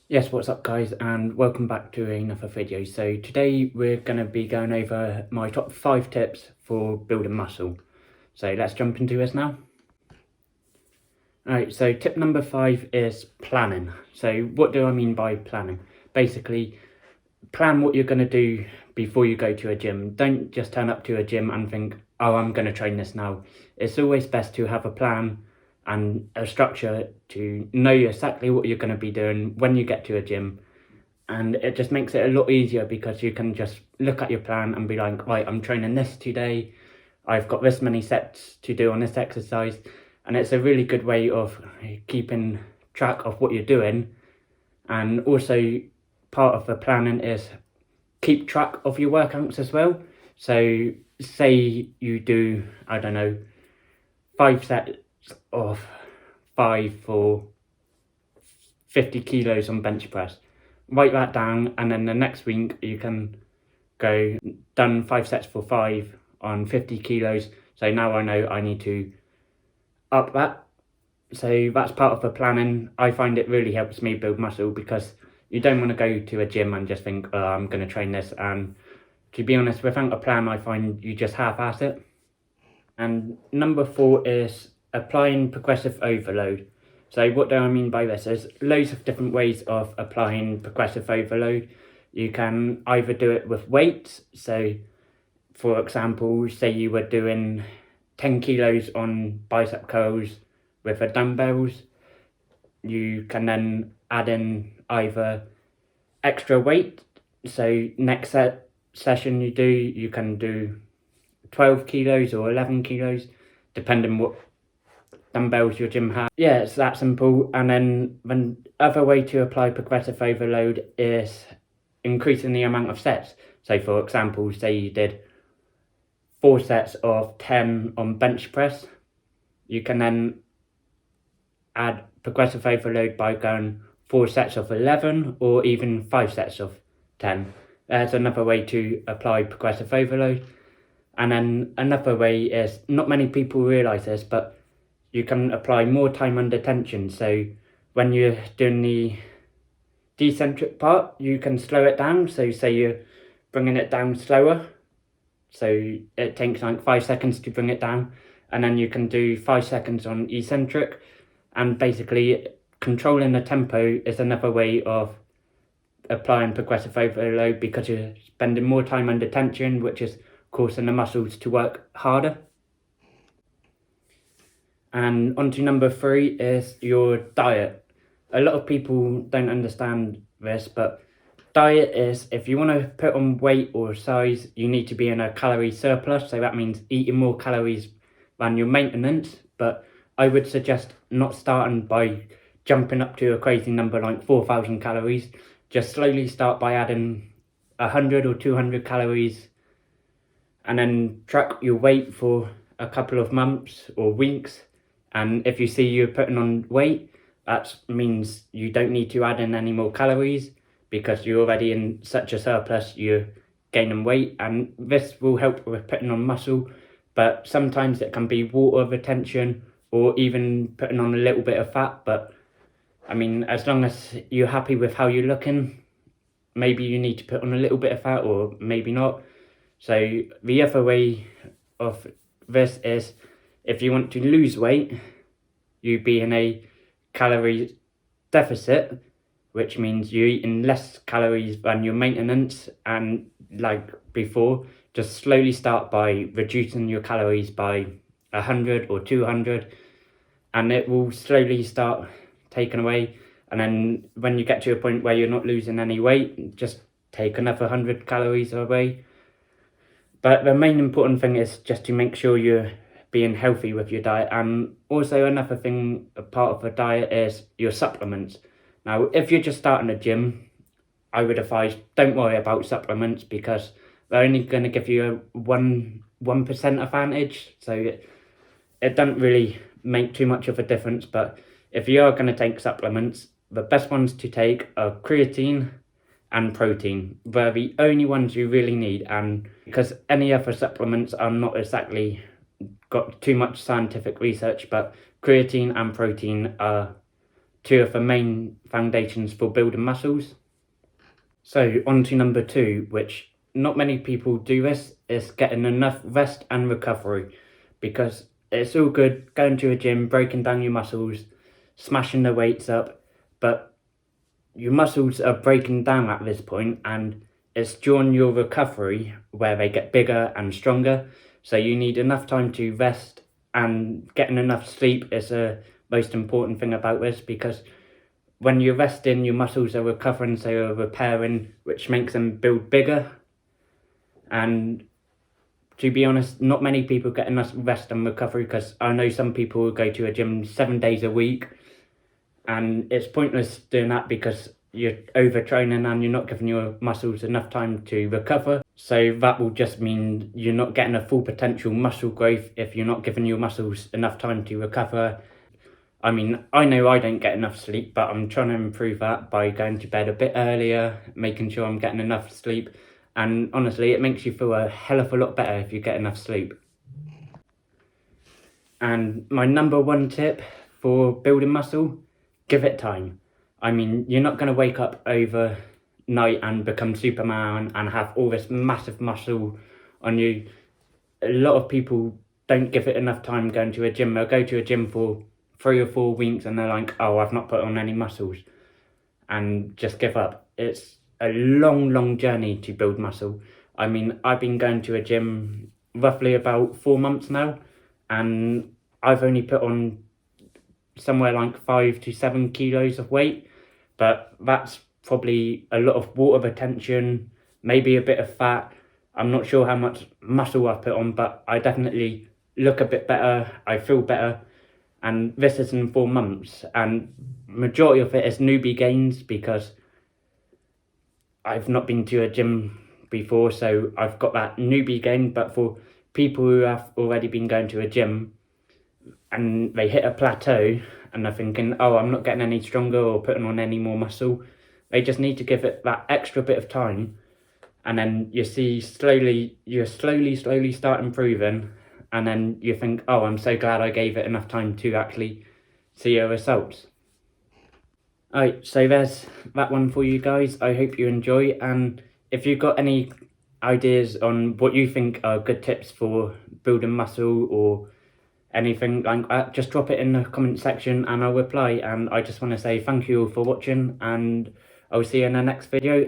Yes, what's up guys, and welcome back to another video. So today we're going to be going over my top 5 tips for building muscle. So let's jump into this now. Alright, so tip number 5 is planning. So what do I mean by planning? Basically, plan what you're going to do before you go to a gym. Don't just turn up to a gym and think, oh, I'm going to train this now. It's always best to have a plan and a structure to know exactly what you're going to be doing when you get to a gym. And it just makes it a lot easier because you can just look at your plan and be like, right, I'm training this today, I've got this many sets to do on this exercise. And it's a really good way of keeping track of what you're doing. And also part of the planning is keep track of your workouts as well. So say you do, I don't know, 5 sets of 5 for 50 kilos on bench press. Write that down, and then the next week you can go, done 5 sets for 5 on 50 kilos. So now I know I need to up that. So that's part of the planning. I find it really helps me build muscle because you don't want to go to a gym and just think, oh, I'm going to train this. And to be honest, without a plan, I find you just half-ass it. And number 4 is applying progressive overload. So what do I mean by this? There's loads of different ways of applying progressive overload. You can either do it with weights. So for example, say you were doing 10 kilos on bicep curls with a dumbbells. You can then add in either extra weight. So next session you can do 12 kilos or 11 kilos, depending what dumbbells your gym has. Yeah, it's that simple. And then the other way to apply progressive overload is increasing the amount of sets. So for example, say you did 4 sets of 10 on bench press, you can then add progressive overload by going 4 sets of 11 or even 5 sets of 10. There's another way to apply progressive overload. And then another way is, not many people realise this, but you can apply more time under tension. So when you're doing the decentric part, you can slow it down. So say you're bringing it down slower. So it takes like 5 seconds to bring it down. And then you can do 5 seconds on eccentric. And basically controlling the tempo is another way of applying progressive overload because you're spending more time under tension, which is causing the muscles to work harder. And on to number 3 is your diet. A lot of people don't understand this, but diet is, if you want to put on weight or size, you need to be in a calorie surplus. So that means eating more calories than your maintenance. But I would suggest not starting by jumping up to a crazy number like 4,000 calories. Just slowly start by adding 100 or 200 calories, and then track your weight for a couple of months or weeks. And if you see you're putting on weight, that means you don't need to add in any more calories because you're already in such a surplus, you're gaining weight. And this will help with putting on muscle, but sometimes it can be water retention or even putting on a little bit of fat. But I mean, as long as you're happy with how you're looking, maybe you need to put on a little bit of fat or maybe not. So the other way of this is, if you want to lose weight, you be in a calorie deficit, which means you're eating less calories than your maintenance. And like before, just slowly start by reducing your calories by 100 or 200, and it will slowly start taken away. And then when you get to a point where you're not losing any weight, just take another 100 calories away. But the main important thing is just to make sure you're being healthy with your diet. And also another thing, a part of the diet, is your supplements. Now, if you're just starting a gym, I would advise don't worry about supplements because they're only going to give you a 1% advantage. So it doesn't really make too much of a difference. But if you are going to take supplements, the best ones to take are creatine and protein. They're the only ones you really need, and because any other supplements are not exactly got too much scientific research, but creatine and protein are two of the main foundations for building muscles. So on to number 2, which not many people do this, is getting enough rest and recovery, because it's all good going to a gym, breaking down your muscles, smashing the weights up, but your muscles are breaking down at this point, and it's during your recovery where they get bigger and stronger. So you need enough time to rest, and getting enough sleep is the most important thing about this, because when you're resting, your muscles are recovering, so you're repairing, which makes them build bigger. And to be honest, not many people get enough rest and recovery, because I know some people will go to a gym 7 days a week, and it's pointless doing that because you're overtraining and you're not giving your muscles enough time to recover. So that will just mean you're not getting a full potential muscle growth if you're not giving your muscles enough time to recover. I mean, I know I don't get enough sleep, but I'm trying to improve that by going to bed a bit earlier, making sure I'm getting enough sleep. And honestly, it makes you feel a hell of a lot better if you get enough sleep. And my number 1 tip for building muscle, give it time. I mean, you're not going to wake up overnight and become Superman and have all this massive muscle on you. A lot of people don't give it enough time going to a gym. They'll go to a gym for 3 or 4 weeks and they're like, oh, I've not put on any muscles, and just give up. It's a long journey to build muscle. I mean, I've been going to a gym roughly about 4 months now, and I've only put on somewhere like 5 to 7 kilos of weight, but that's probably a lot of water retention, maybe a bit of fat. I'm not sure how much muscle I've put on, but I definitely look a bit better, I feel better, and this is in 4 months, and majority of it is newbie gains, because I've not been to a gym before, so I've got that newbie gain. But for people who have already been going to a gym and they hit a plateau and they're thinking, oh, I'm not getting any stronger or putting on any more muscle, they just need to give it that extra bit of time, and then you slowly start improving, and then you think, oh, I'm so glad I gave it enough time to actually see your results. Alright, so there's that one for you guys. I hope you enjoy, and if you've got any ideas on what you think are good tips for building muscle or anything like that, just drop it in the comment section and I'll reply. And I just want to say thank you all for watching, and I'll see you in the next video.